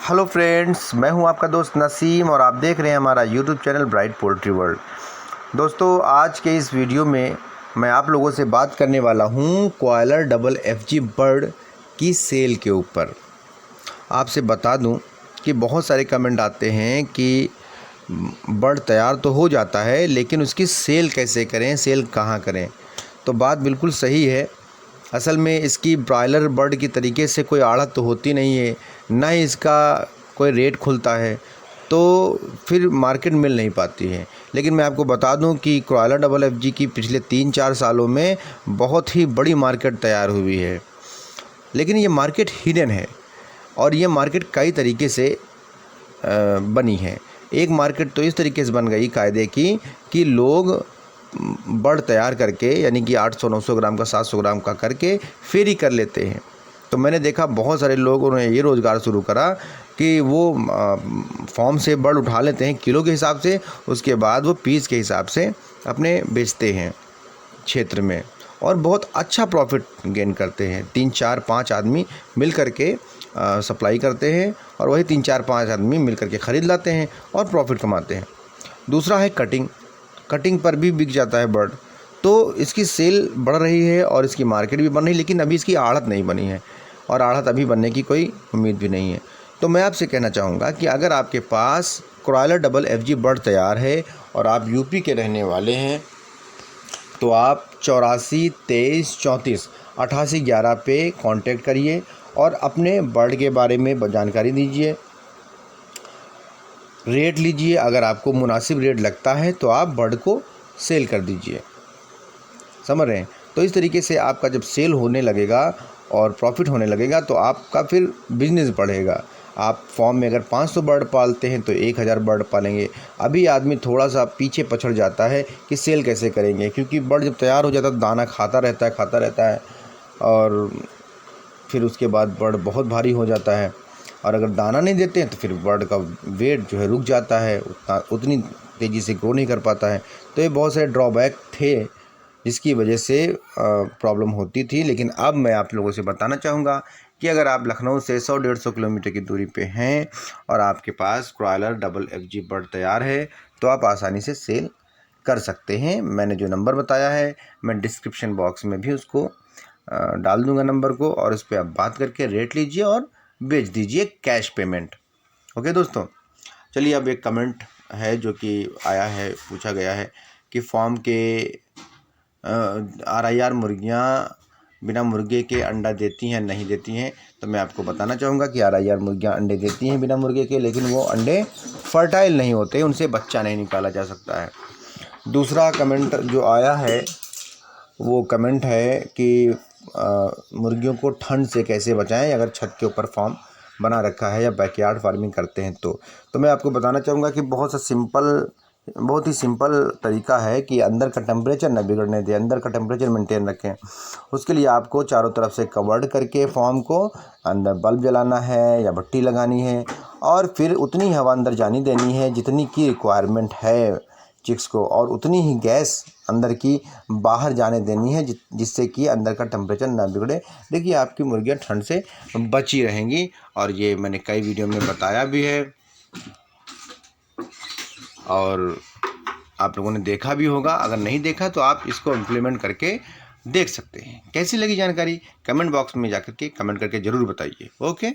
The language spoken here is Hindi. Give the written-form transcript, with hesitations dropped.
हेलो फ्रेंड्स, मैं हूं आपका दोस्त नसीम और आप देख रहे हैं हमारा YouTube channel bright poultry world. दोस्तों, आज के इस वीडियो में मैं आप लोगों से बात करने वाला हूं कॉयलर डबल FG बर्ड की सेल के ऊपर। आपसे बता दूं कि बहुत सारे कमेंट आते हैं कि बर्ड तैयार तो हो जाता है लेकिन उसकी सेल कैसे करें, सेल कहाँ करें। तो बात बिल्कुल सही है। असल में इसकी ब्रॉयलर बर्ड की तरीके से कोई आड़त तो होती नहीं है, ना ही इसका कोई रेट खुलता है, तो फिर मार्केट मिल नहीं पाती है। लेकिन मैं आपको बता दूं कि कॉयलर डबल FG की पिछले 3-4 सालों में बहुत ही बड़ी मार्केट तैयार हुई है। लेकिन ये मार्केट हिडन है और ये मार्केट कई तरीके से बनी है। एक मार्केट तो इस तरीके से बन गई कायदे की कि लोग बर्ड तैयार करके, यानी कि 800-900 ग्राम का, 700 ग्राम का करके फेरी कर लेते हैं। तो मैंने देखा बहुत सारे लोगों ने ये रोज़गार शुरू करा कि वो फॉर्म से बर्ड उठा लेते हैं किलो के हिसाब से, उसके बाद वो पीस के हिसाब से अपने बेचते हैं क्षेत्र में और बहुत अच्छा प्रॉफिट गेन करते हैं। 3-4-5 आदमी मिल करके सप्लाई करते हैं और वही 3-4-5 आदमी मिल करके ख़रीद लाते हैं और प्रॉफिट कमाते हैं। दूसरा है कटिंग पर भी बिक जाता है बर्ड। तो इसकी सेल बढ़ रही है और इसकी मार्केट भी बन रही है, लेकिन अभी इसकी आड़त नहीं बनी है और आड़त अभी बनने की कोई उम्मीद भी नहीं है। तो मैं आपसे कहना चाहूँगा कि अगर आपके पास कॉयलर डबल FG बर्ड तैयार है और आप यूपी के रहने वाले हैं तो आप 84 23 34 88 11 पे कांटेक्ट करिए और अपने बर्ड के बारे में जानकारी दीजिए, रेट लीजिए। अगर आपको मुनासिब रेट लगता है तो आप बर्ड को सेल कर दीजिए। समझ रहे हैं? तो इस तरीके से आपका जब सेल होने लगेगा और प्रॉफिट होने लगेगा तो आपका फिर बिजनेस बढ़ेगा। आप फॉर्म में अगर 500 बर्ड पालते हैं तो 1000 बर्ड पालेंगे। अभी आदमी थोड़ा सा पीछे पछड़ जाता है कि सेल कैसे करेंगे, क्योंकि बर्ड जब तैयार हो जाता है दाना खाता रहता है और फिर उसके बाद बर्ड बहुत भारी हो जाता है और अगर दाना नहीं देते हैं तो फिर बर्ड का वेट जो है रुक जाता है, उतनी तेज़ी से ग्रो नहीं कर पाता है। तो ये बहुत सारे ड्रॉबैक थे जिसकी वजह से प्रॉब्लम होती थी। लेकिन अब मैं आप लोगों से बताना चाहूँगा कि अगर आप लखनऊ से 100-150 किलोमीटर की दूरी पे हैं और आपके पास कॉयलर डबल FG बर्ड तैयार है तो आप आसानी से सेल कर सकते हैं। मैंने जो नंबर बताया है मैं डिस्क्रिप्शन बॉक्स में भी उसको डाल दूंगा नंबर को, और उस पर आप बात करके रेट लीजिए और बेच दीजिए कैश पेमेंट। ओके दोस्तों, चलिए अब एक कमेंट है जो कि आया है, पूछा गया है कि फॉर्म के RIR मुर्गियाँ बिना मुर्गे के अंडा देती हैं नहीं देती हैं। तो मैं आपको बताना चाहूँगा कि RIR मुर्गियाँ अंडे देती हैं बिना मुर्गे के, लेकिन वो अंडे फर्टाइल नहीं होते, उनसे बच्चा नहीं निकाला जा सकता है। दूसरा कमेंट जो आया है वो कमेंट है कि मुर्गियों को ठंड से कैसे बचाएं अगर छत के ऊपर फार्म बना रखा है या बैकयार्ड फार्मिंग करते हैं तो मैं आपको बताना चाहूँगा कि बहुत ही सिंपल तरीका है कि अंदर का टेम्परेचर न बिगड़ने दें, अंदर का टेम्परेचर मेंटेन रखें। उसके लिए आपको चारों तरफ से कवर्ड करके फॉर्म को अंदर बल्ब जलाना है या भट्टी लगानी है और फिर उतनी हवा अंदर जानी देनी है जितनी की रिक्वायरमेंट है चिक्स को, और उतनी ही गैस अंदर की बाहर जाने देनी है जिससे कि अंदर का टेम्परेचर ना बिगड़े। देखिए आपकी मुर्गियाँ ठंड से बची रहेंगी और ये मैंने कई वीडियो में बताया भी है और आप लोगों ने देखा भी होगा। अगर नहीं देखा तो आप इसको इम्प्लीमेंट करके देख सकते हैं। कैसी लगी जानकारी कमेंट बॉक्स में जाकर के कमेंट करके ज़रूर बताइए। ओके।